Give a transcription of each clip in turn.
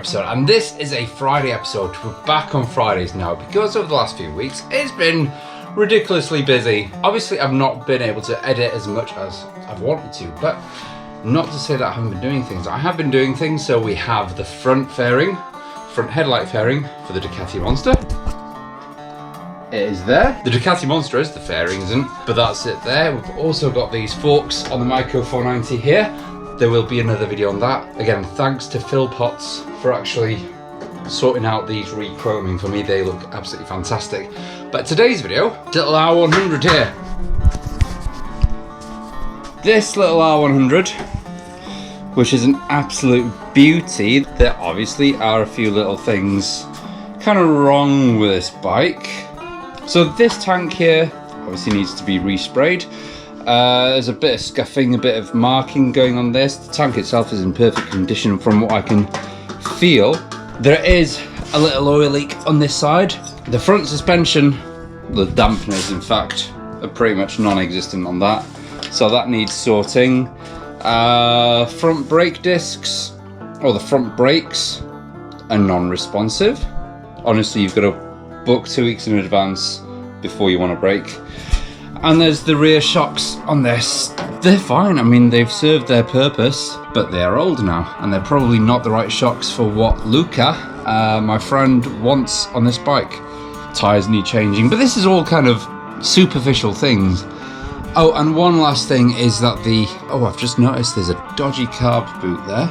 episode, and this is a Friday episode. We're back on Fridays now because over the last few weeks it's been ridiculously busy. Obviously I've not been able to edit as much as I've wanted to, but not to say that I haven't been doing things. I have been doing things. So we have the front headlight fairing for the Ducati Monster. It is there. The Ducati Monster is, the fairing isn't, but that's it there. We've also got these forks on the Micro 490 here. There will be another video on that. Again, thanks to Phil Potts for actually sorting out these re-chroming for me. They look absolutely fantastic. But today's video, little R100 here. This little R100, which is an absolute beauty. There obviously are a few little things kind of wrong with this bike. So this tank here obviously needs to be resprayed. There's a bit of scuffing, a bit of marking going on this. The tank itself is in perfect condition from what I can feel. There is a little oil leak on this side. The front suspension, the dampeners in fact, are pretty much non-existent on that. So that needs sorting. Front brake discs, or the front brakes, are non-responsive. Honestly, you've got to book 2 weeks in advance before you want to brake. And there's the rear shocks on this. They're fine, I mean they've served their purpose, but they're old now and they're probably not the right shocks for what Luca, my friend, wants on this bike. Tyres need changing, but this is all kind of superficial things. Oh, and one last thing is that I've just noticed there's a dodgy carb boot there.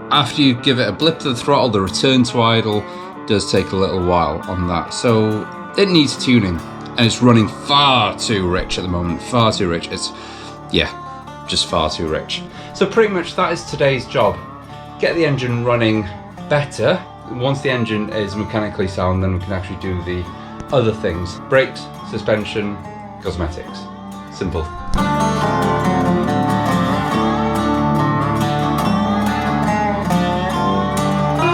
After you give it a blip to the throttle, the return to idle does take a little while on that, so it needs tuning. And it's running far too rich at the moment, far too rich. It's, yeah, just far too rich. So pretty much that is today's job. Get the engine running better. Once the engine is mechanically sound, then we can actually do the other things. Brakes, suspension, cosmetics. Simple.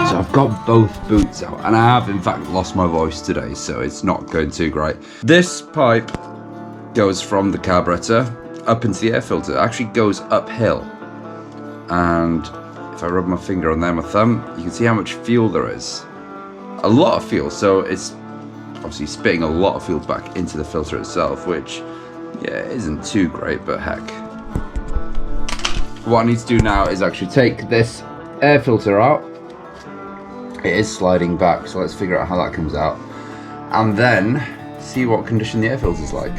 I've got both boots out and I have in fact lost my voice today, so it's not going too great. This pipe goes from the carburetor up into the air filter. It actually goes uphill, and if I rub my finger on there, my thumb, you can see how much fuel there is. A lot of fuel, so it's obviously spitting a lot of fuel back into the filter itself, which, yeah, isn't too great, but heck. What I need to do now is actually take this air filter out. It is sliding back, so let's figure out how that comes out and then see what condition the air filter is like.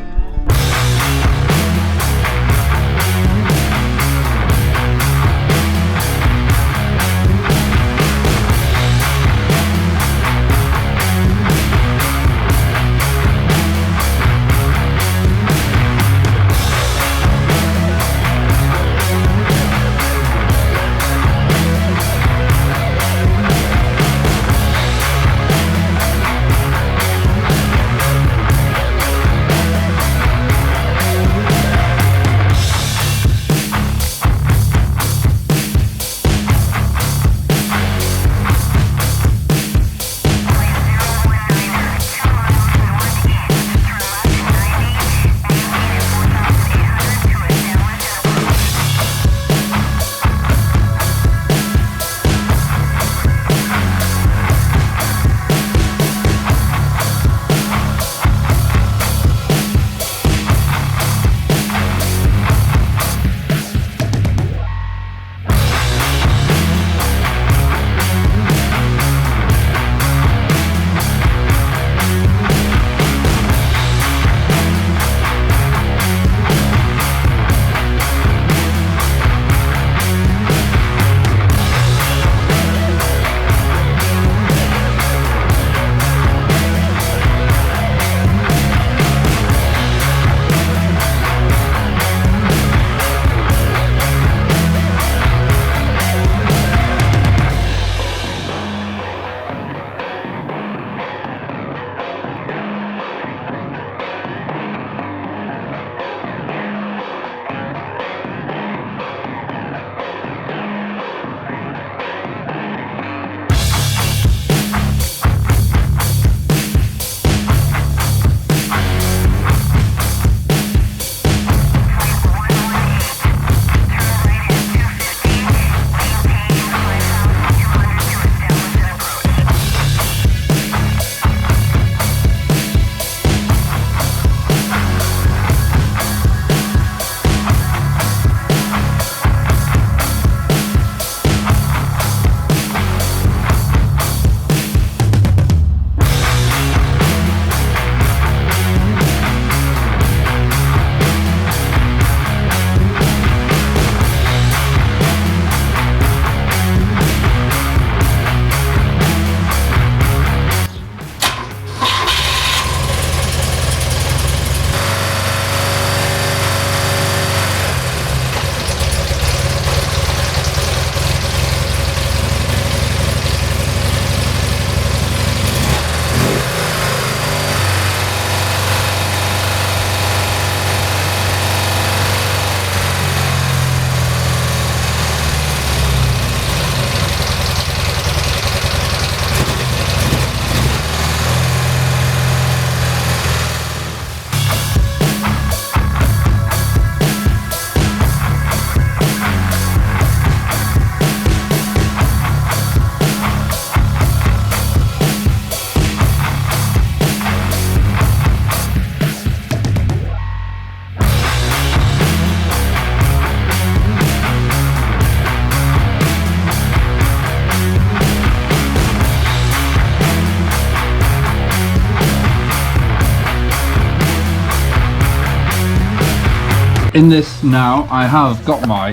In this now, I have got my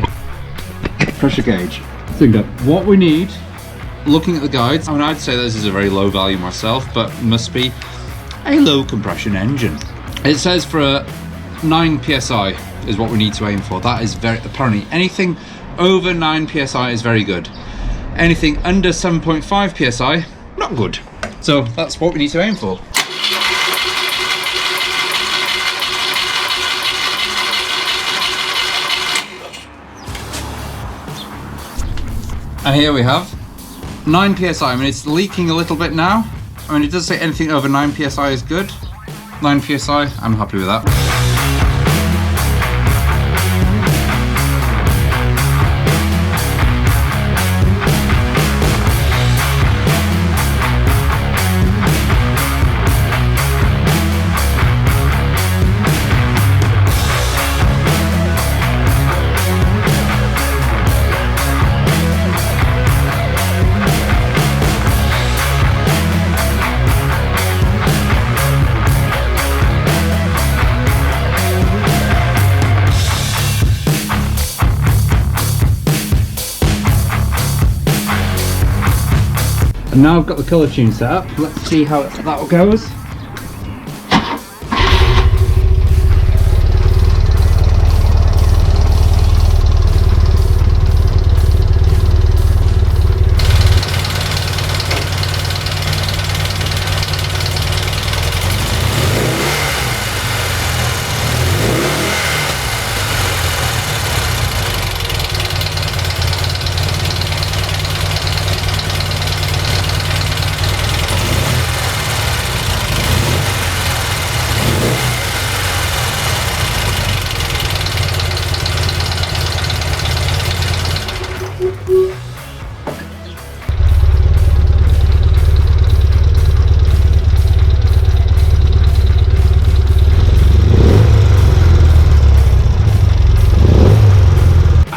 pressure gauge. Finger. What we need, looking at the guides, I mean, I'd say this is a very low value myself, but must be a low compression engine. It says for a 9 psi is what we need to aim for. That is very, apparently anything over 9 psi is very good. Anything under 7.5 psi, not good. So that's what we need to aim for. And here we have 9 psi. I mean, it's leaking a little bit now. I mean, it does say anything over 9 psi is good. 9 psi, I'm happy with that. And now I've got the colour tune set up, let's see how that goes.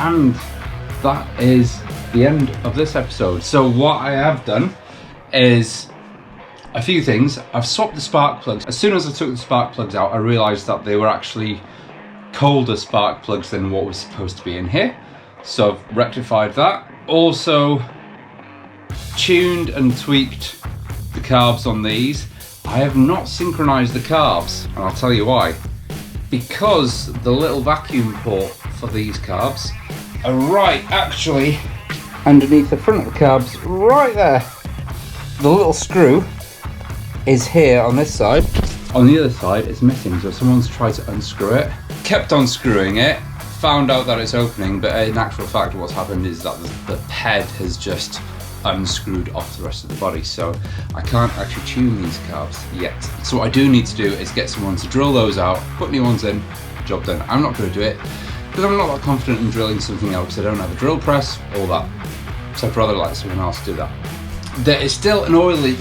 And that is the end of this episode. So what I have done is a few things. I've swapped the spark plugs. As soon as I took the spark plugs out, I realized that they were actually colder spark plugs than what was supposed to be in here. So I've rectified that. Also tuned and tweaked the carbs on these. I have not synchronized the carbs, and I'll tell you why. Because the little vacuum port for these carbs are right actually underneath the front of the carbs, right there. The little screw is here on this side. On the other side it's missing, so someone's tried to unscrew it. Kept on screwing it, found out that it's opening, but in actual fact what's happened is that the head has just unscrewed off the rest of the body, so I can't actually tune these carbs yet. So what I do need to do is get someone to drill those out, put new ones in, job done. I'm not going to do it because I'm not that confident in drilling something out because I don't have a drill press, all that. So I'd rather like someone else do that. There is still an oil leak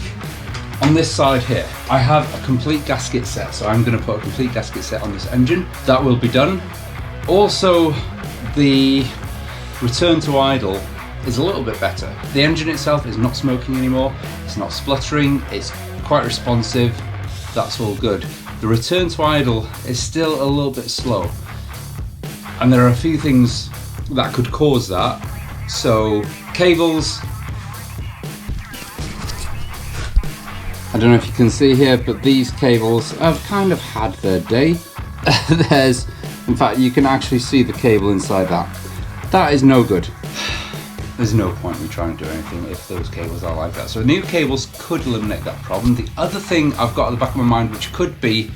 on this side here. I have a complete gasket set, so I'm going to put a complete gasket set on this engine. That will be done. Also, the return to idle is a little bit better. The engine itself is not smoking anymore, it's not spluttering, it's quite responsive, that's all good. The return to idle is still a little bit slow, and there are a few things that could cause that. So cables, I don't know if you can see here, but these cables have kind of had their day. In fact, you can actually see the cable inside that. That is no good. There's no point in trying to do anything if those cables are like that. So new cables could eliminate that problem. The other thing I've got at the back of my mind, which could be,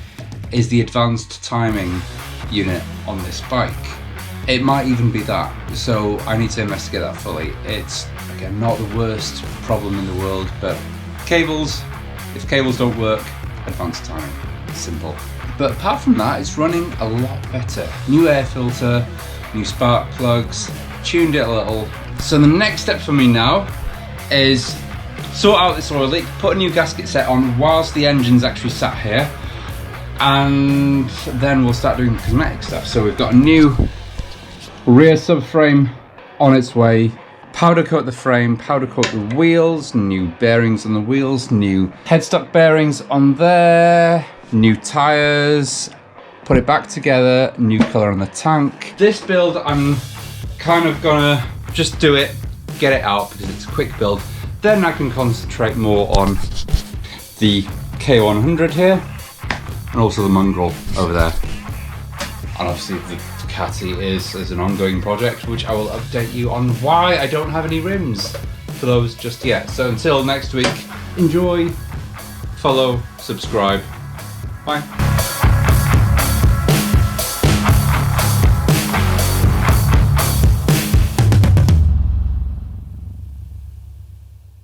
is the advanced timing unit on this bike. It might even be that. So I need to investigate that fully. It's, again, not the worst problem in the world, but cables, if cables don't work, advanced timing, simple. But apart from that, it's running a lot better. New air filter, new spark plugs, tuned it a little. So the next step for me now is sort out this oil leak, put a new gasket set on whilst the engine's actually sat here, and then we'll start doing cosmetic stuff. So we've got a new rear subframe on its way, powder coat the frame, powder coat the wheels, new bearings on the wheels, new headstock bearings on there, new tyres, put put it back together, new colour on the tank. This build, I'm kind of gonna just do it, get it out because it's a quick build. Then I can concentrate more on the K100 here and also the mongrel over there. And obviously the Ducati is an ongoing project, which I will update you on why I don't have any rims for those just yet. So until next week, enjoy, follow, subscribe. Bye.